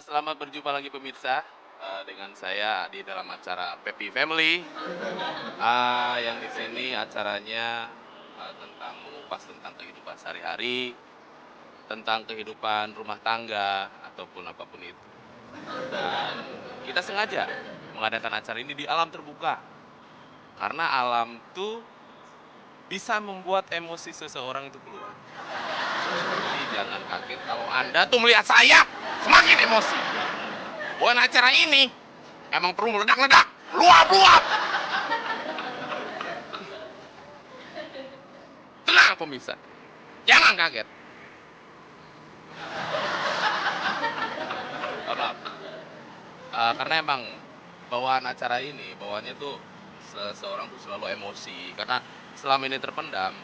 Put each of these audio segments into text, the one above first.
Selamat berjumpa lagi pemirsa dengan saya di dalam acara Pepi Family. Yang di sini acaranya tentang mengupas tentang kehidupan sehari-hari, tentang kehidupan rumah tangga ataupun apapun itu. Dan kita sengaja mengadakan acara ini di alam terbuka karena alam tuh bisa membuat emosi seseorang itu keluar. Jadi jangan kaget kalau Anda tuh melihat saya semakin emosi. Bukan acara ini emang perlu meledak-ledak, luap-luap. Tenang pemirsa, jangan kaget. Maaf. Karena emang bawaan acara ini, bawaannya tuh seseorang tuh selalu emosi. Karena selama ini terpendam,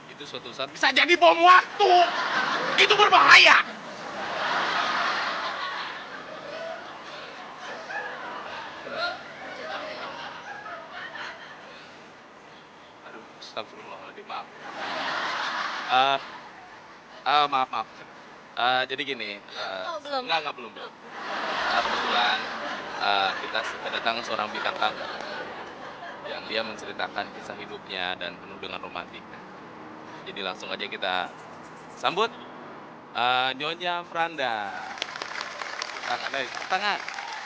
itu suatu saat bisa jadi bom waktu. Itu berbahaya. Aduh, astagfirullahaladzim, maaf. Eh, maaf. Jadi gini, Oh, belum? enggak, belum. Kebetulan kita kedatangan seorang bintang tamu yang dia menceritakan kisah hidupnya dan penuh dengan romantika. Jadi langsung aja kita sambut Nyonya Franda. Tepuk tangan.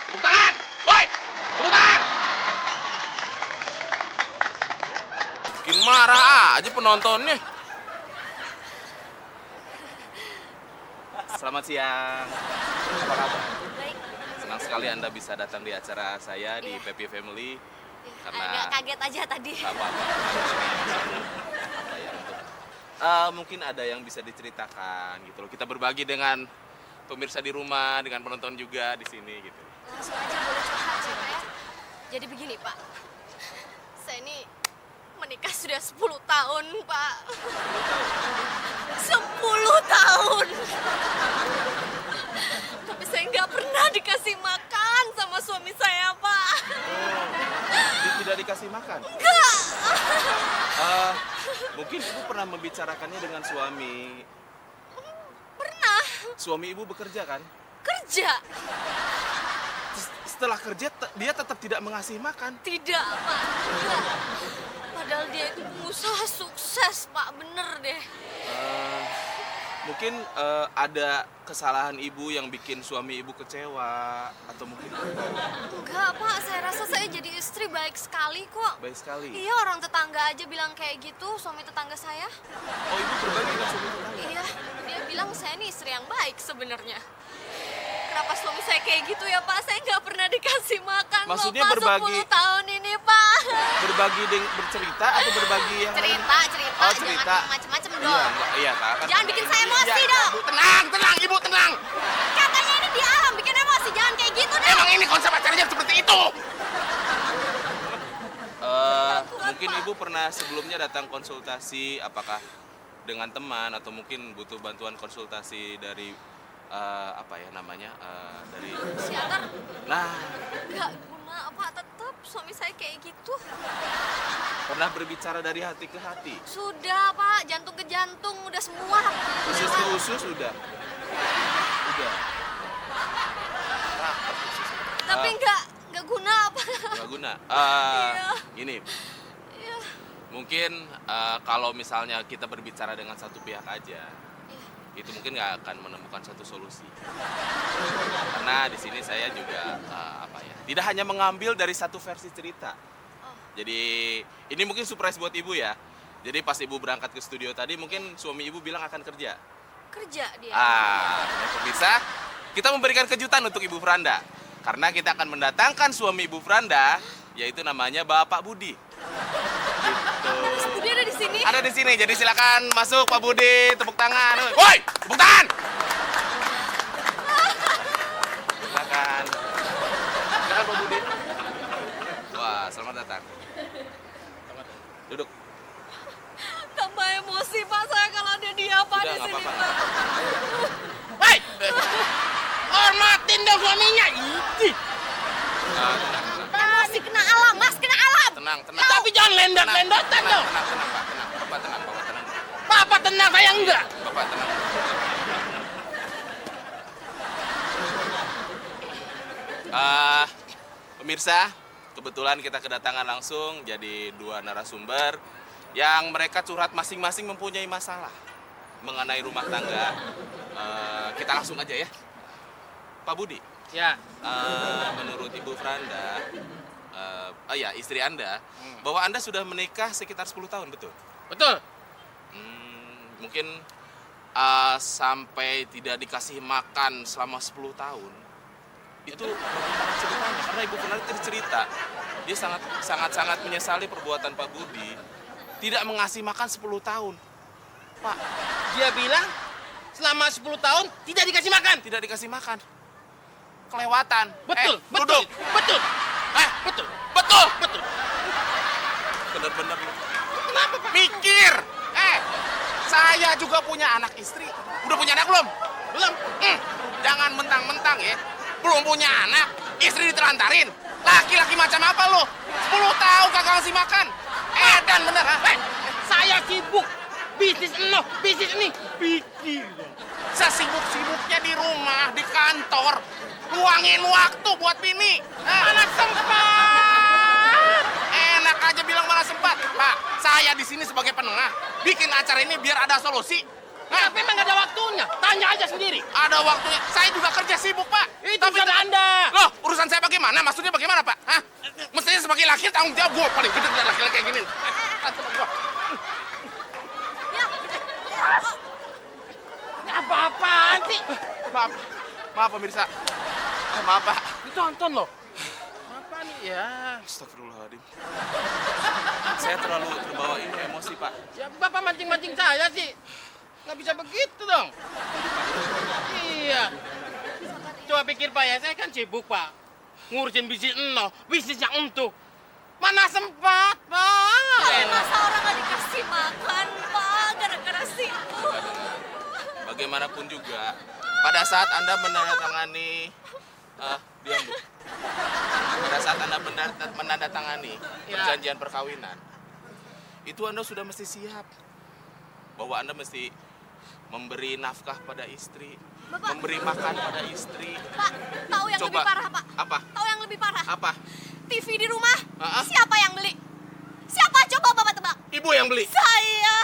Tepuk tangan! Woi! Tepuk tangan! Bikin marah aja penontonnya. Selamat siang. Apa kabar? Baik. Senang sekali Anda bisa datang di acara saya di Iya. Pepi Family. Agak kaget aja tadi. Nggak apa-apa. Apa ya, mungkin ada yang bisa diceritakan gitu loh. Kita berbagi dengan pemirsa di rumah, dengan penonton juga di sini gitu. Langsung aja boleh curhat sih, Pak ya. Jadi begini, Pak. Saya ini menikah sudah 10 tahun, Pak. 10 tahun. Tapi saya nggak pernah dikasih makan sama suami saya, Pak. Tidak dikasih makan. Enggak. Mungkin ibu pernah membicarakannya dengan suami. Pernah Suami ibu bekerja kan? kerja. Setelah kerja dia tetap tidak mengasih makan. Tidak, Pak. Enggak. Padahal dia itu pengusaha sukses, Pak. Bener deh. Mungkin ada kesalahan ibu yang bikin suami ibu kecewa atau mungkin Enggak, Pak. Saya rasa saya jadi istri baik sekali kok. baik sekali. Iya, orang tetangga aja bilang kayak gitu, suami tetangga saya. Oh, ibu berbagi dengan suami tetangga? Iya, dia bilang saya nih istri yang baik sebenarnya. Kenapa suami saya kayak gitu ya, Pak? Saya nggak pernah dikasih makan Maksudnya loh, Pak, berbagi- 10 tahun ini, Pak. Berbagi bercerita atau berbagi yang lain? Cerita, Oh, cerita. jangan macem-macem Iya, dong. iya, Kak. Kan- Jangan bikin saya emosi Iya, dong. Ibu, tenang, ibu tenang. Katanya ini di alam bikin emosi, jangan kayak gitu deh. Emang ini konsep acaranya seperti itu. Mungkin Pak. ibu pernah sebelumnya datang konsultasi, apakah dengan teman atau mungkin butuh bantuan konsultasi dari apa ya namanya dari. Psikiater Nah, nggak guna, Pak. Tetap suami saya kayak gitu. pernah berbicara dari hati ke hati, Sudah, Pak. Jantung ke jantung, udah semua. usus ke usus udah. Tapi nggak guna, Pak. Nggak guna. Iya. Gini, Iya. mungkin kalau misalnya kita berbicara dengan satu pihak aja, Iya. itu mungkin nggak akan menemukan satu solusi. Karena di sini saya juga apa ya, tidak hanya mengambil dari satu versi cerita. Oh. Jadi ini mungkin surprise buat ibu ya. Jadi pas ibu berangkat ke studio tadi, mungkin suami ibu bilang akan kerja. Kerja dia. Pemirsa, kita memberikan kejutan untuk Ibu Franda. Karena kita akan mendatangkan suami Ibu Franda, yaitu namanya Bapak Budi. Gitu. Mas Budi ada di sini. Ada di sini, jadi silakan masuk Pak Budi, tepuk tangan. Woi, tepuk tangan. Silakan. Silakan Pak Budi. Wah, selamat datang. Duduk. Tambah emosi, Pak, saya kalau ada dia, Pak, Udah, di nggak sini, apa-apa. Pak. Hei, hormatin dong suaminya. Ih. Tenang. Emosi kena alam, Mas, kena alam. Tenang. Tapi jangan lendat-lendatan dong. Tenang, Pak. Tenang. Bapak tenang. Papa tenang, saya enggak. Bapak tenang. Pemirsa, kebetulan kita kedatangan langsung jadi dua narasumber yang mereka curhat masing-masing mempunyai masalah mengenai rumah tangga. Kita langsung aja ya. Pak Budi, Ya. menurut Ibu Franda, ya istri Anda, bahwa Anda sudah menikah sekitar 10 tahun, betul? Betul. Mungkin sampai tidak dikasih makan selama 10 tahun. Itu bagaimana ceritanya? Karena Ibu Franda cerita, dia sangat menyesali perbuatan Pak Budi tidak mengasih makan 10 tahun. Pak, Dia bilang selama 10 tahun tidak dikasih makan. tidak dikasih makan. Kelewatan. Betul, betul. Duduk. Betul. Betul. Betul. Betul. Bener-bener lu. Kenapa, Pak? Mikir. Saya juga punya anak istri. Udah punya anak belum? Belum. Jangan mentang-mentang ya. Belum punya anak, istri ditelantarin. Laki-laki macam apa lo? 10 tahun kagak ngasih makan. Dan bener. Saya sibuk. Bisnis ini. Pikir dong. Sesibuk-sibuknya di rumah, di kantor. Luangin waktu buat bini. Mana sempat. Enak aja bilang mana sempat. Pak, saya di sini sebagai penengah. Bikin acara ini biar ada solusi. Tapi memang ada waktunya. Tanya aja sendiri. Ada waktunya. Saya juga kerja sibuk, Pak. Itu urusan Anda. Loh, urusan saya bagaimana? Maksudnya bagaimana, Pak? Hah? Mestinya sebagai laki tanggung jawab. Gue paling gede dari laki-laki kayak gini. Ini apa-apaan sih? Maaf pemirsa. Maaf, Pak. Ditonton loh. Apa nih ya? Astagfirullahaladzim. Saya terlalu terbawa ini emosi, Pak. Ya Bapak mancing-mancing saya sih. Nggak bisa begitu dong. Iya. Coba pikir Pak ya, saya kan sibuk Pak. Ngurusin bisnis yang untuk. Mana sempat Pak? Masa orang nggak dikasih makan, Pak, gara-gara situ. Bagaimanapun juga, pada saat Anda menandatangani diam, Bu. Pada saat Anda menandatangani Ya. perjanjian perkawinan, itu Anda sudah mesti siap bahwa Anda mesti memberi nafkah pada istri, Bapak. memberi makan pada istri. Pak, tahu yang Coba. lebih parah, Pak? Apa? Tahu yang lebih parah? Apa? TV di rumah, Ah. siapa yang beli? Siapa? Coba Bapak tebak. Ibu yang beli. Saya.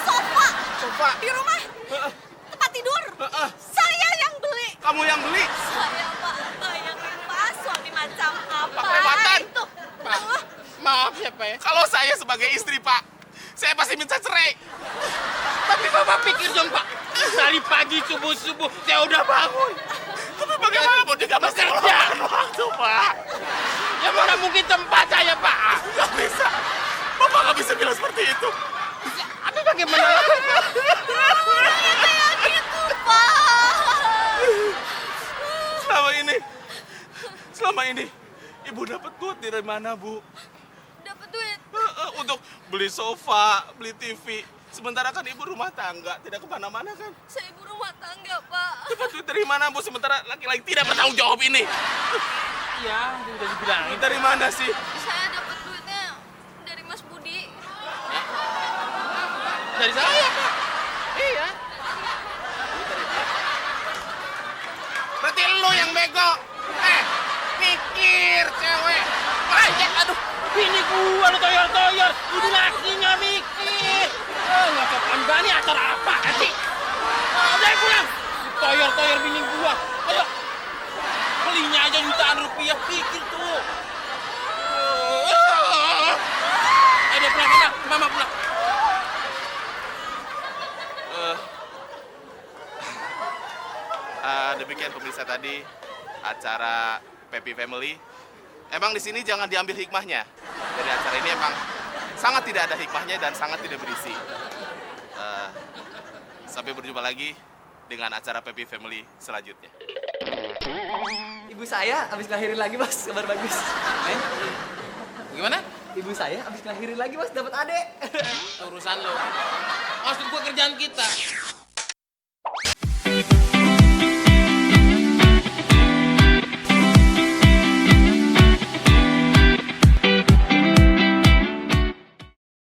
Sofa Sofa. di rumah, Heeh. tempat tidur. Heeh. Saya yang beli. Kamu yang beli. Saya, Pak, bayangin Pak, suami macam apa Kelewatan. itu? Pak, maaf ya Pak ya. Kalau saya sebagai istri, Pak, saya pasti minta cerai. Tapi Bapak pikir dong Pak. Dari pagi subuh-subuh saya udah bangun. Tapi bagaimana mau juga mesti meluangkan waktu, Pak? Ya mana mungkin tempat saya Pak. Gak bisa. Bapak gak bisa bilang seperti itu. Tapi bagaimana? Kayak gitu, Pak. Selama ini, Ibu dapat duit dari mana, Bu? Dapat duit. Untuk beli sofa, beli TV. Sementara kan Ibu rumah tangga, tidak kemana-mana kan? Saya ibu rumah tangga, Pak. Dapat duit dari mana, Bu? Sementara laki-laki tidak bertanggung jawab ini. Iya, udah dibilangin. Dari mana sih? Saya dapat duitnya dari Mas Budi. Dari saya Pak. Iya. Berarti lu yang bego. Mikir, cewek. Aduh. Bini gua lu toyor-toyor. Udah lakinya mikir. Nggak sopan banget acara apa sih? Udah pulang. Toyor-toyor bini gua. Ayo. Belinya aja jutaan rupiah. Pikir tuh. Ayo pulang. Mama pulang. Demikian pemirsa tadi acara Pepi Family. Emang di sini jangan diambil hikmahnya. Dari acara ini emang sangat tidak ada hikmahnya dan sangat tidak berisi. Sampai berjumpa lagi dengan acara Pepi Family selanjutnya. Ibu saya habis ngelahirin lagi, Mas. Kabar bagus. Gimana? Ibu saya habis ngelahirin lagi, Mas. Dapat adek. Urusan lo. Maksud gua kerjaan kita.